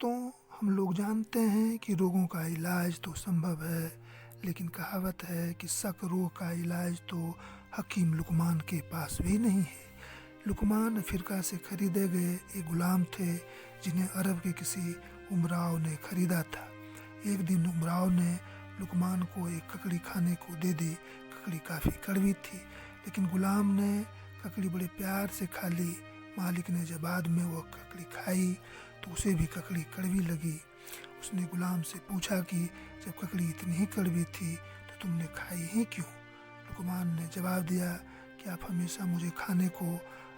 दोस्तों, हम लोग जानते हैं कि रोगों का इलाज तो संभव है, लेकिन कहावत है कि शक रोग का इलाज तो हकीम लुकमान के पास भी नहीं है। लुकमान अफ्रीका से खरीदे गए एक गुलाम थे, जिन्हें अरब के किसी उमराव ने खरीदा था। एक दिन उमराव ने लुकमान को एक ककड़ी खाने को दे दी। ककड़ी काफ़ी कड़वी थी, लेकिन गुलाम ने ककड़ी बड़े प्यार से खा ली। मालिक ने जब बाद में वह ककड़ी खाई तो उसे भी ककड़ी कड़वी लगी। उसने गुलाम से पूछा कि जब ककड़ी इतनी ही कड़वी थी तो तुमने खाई ही क्यों? लुकमान ने जवाब दिया कि आप हमेशा मुझे खाने को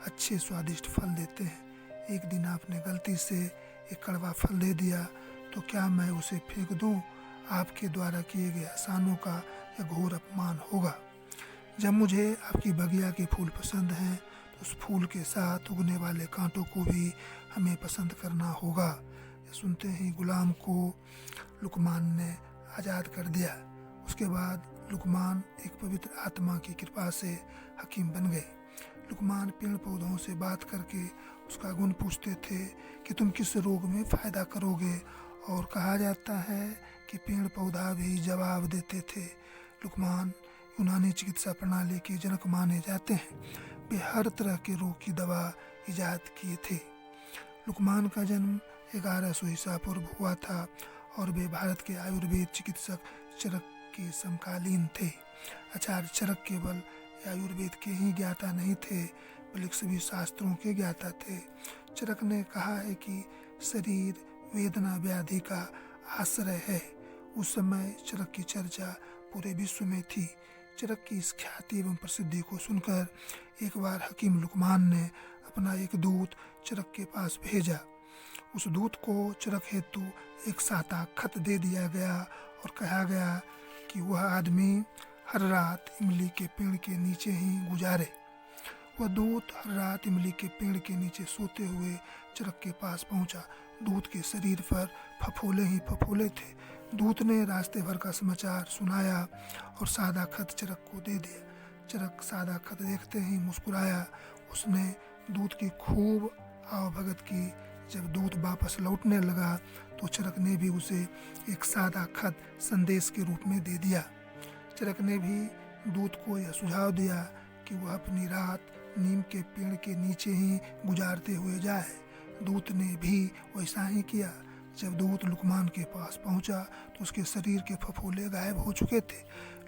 अच्छे स्वादिष्ट फल देते हैं। एक दिन आपने गलती से एक कड़वा फल दे दिया, तो क्या मैं उसे फेंक दूं? आपके द्वारा किए गए एहसानों का यह घोर अपमान होगा। जब मुझे आपकी बगिया के फूल पसंद हैं, तो उस फूल के साथ उगने वाले कांटों को भी हमें पसंद करना होगा। यह सुनते ही गुलाम को लुकमान ने आज़ाद कर दिया। उसके बाद लुकमान एक पवित्र आत्मा की कृपा से हकीम बन गए। लुकमान पेड़ पौधों से बात करके उसका गुण पूछते थे कि तुम किस रोग में फ़ायदा करोगे, और कहा जाता है कि पेड़ पौधा भी जवाब देते थे। लुकमान यूनानी चिकित्सा प्रणाली के जनक माने जाते हैं। वे हर तरह के रोग की दवा इजाद किए थे। लुकमान का जन्म 1100 ईसा पूर्व हुआ था और वे भारत के आयुर्वेद चिकित्सक चरक के समकालीन थे। आचार्य चरक केवल आयुर्वेद के ही ज्ञाता नहीं थे, बल्कि सभी शास्त्रों के ज्ञाता थे। चरक ने कहा है कि शरीर वेदना व्याधि का आश्रय है। उस समय चरक की चर्चा पूरे विश्व में थी। चरक की इस ख्याति एवं प्रसिद्धि को सुनकर एक बार हकीम लुकमान ने अपना एक दूत चरक के पास भेजा। उस दूत को चरक हेतु एक साता खत दे दिया गया और कहा गया कि वह आदमी हर रात इमली के पेड़ के नीचे ही गुजारे। वह दूत हर रात इमली के पेड़ के नीचे सोते हुए चरक के पास पहुंचा। दूत के शरीर पर फफोले ही फफोले थे। दूत ने रास्ते भर का समाचार सुनाया और सादा खत चरक को दे दिया। चरक सादा खत देखते ही मुस्कुराया। उसने दूत की खूब आवभगत की। जब दूत वापस लौटने लगा तो चरक ने भी उसे एक सादा खत संदेश के रूप में दे दिया। चरक ने भी दूत को यह सुझाव दिया कि वह अपनी रात नीम के पेड़ के नीचे ही गुजारते हुए जाए। दूत ने भी वैसा ही किया। जब दूत लुकमान के पास पहुंचा तो उसके शरीर के फफोले गायब हो चुके थे।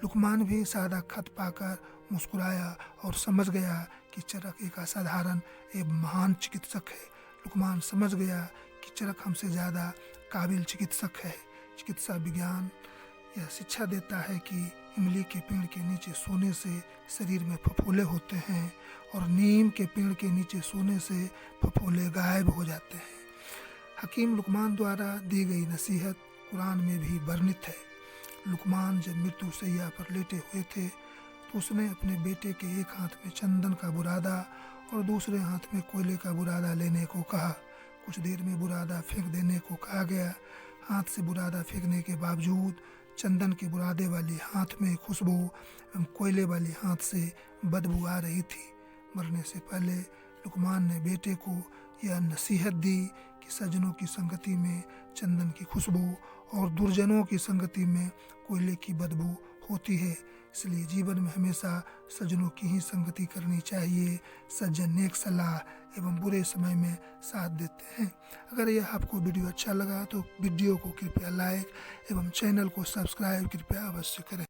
लुकमान भी सादा खत पाकर मुस्कुराया और समझ गया कि चरक एक असाधारण एवं महान चिकित्सक है। लुकमान समझ गया कि चरक हमसे ज़्यादा काबिल चिकित्सक है। चिकित्सा विज्ञान यह शिक्षा देता है कि इमली के पेड़ के नीचे सोने से शरीर में फफोले होते हैं और नीम के पेड़ के नीचे सोने से फफोले गायब हो जाते हैं। हकीम लुकमान द्वारा दी गई नसीहत कुरान में भी वर्णित है। लुकमान जब मृत्यु शैया पर लेटे हुए थे तो उसने अपने बेटे के एक हाथ में चंदन का बुरादा और दूसरे हाथ में कोयले का बुरादा लेने को कहा। कुछ देर में बुरादा फेंक देने को कहा गया। हाथ से बुरादा फेंकने के बावजूद चंदन के बुरादे वाली हाथ में खुशबू एवं कोयले वाली हाथ से बदबू आ रही थी। मरने से पहले लुकमान ने बेटे को यह नसीहत दी कि सज्जनों की संगति में चंदन की खुशबू और दुर्जनों की संगति में कोयले की बदबू होती है। इसलिए जीवन में हमेशा सज्जनों की ही संगति करनी चाहिए। सज्जन नेक सलाह एवं बुरे समय में साथ देते हैं। अगर यह आपको वीडियो अच्छा लगा तो वीडियो को कृपया लाइक एवं चैनल को सब्सक्राइब कृपया अवश्य करें।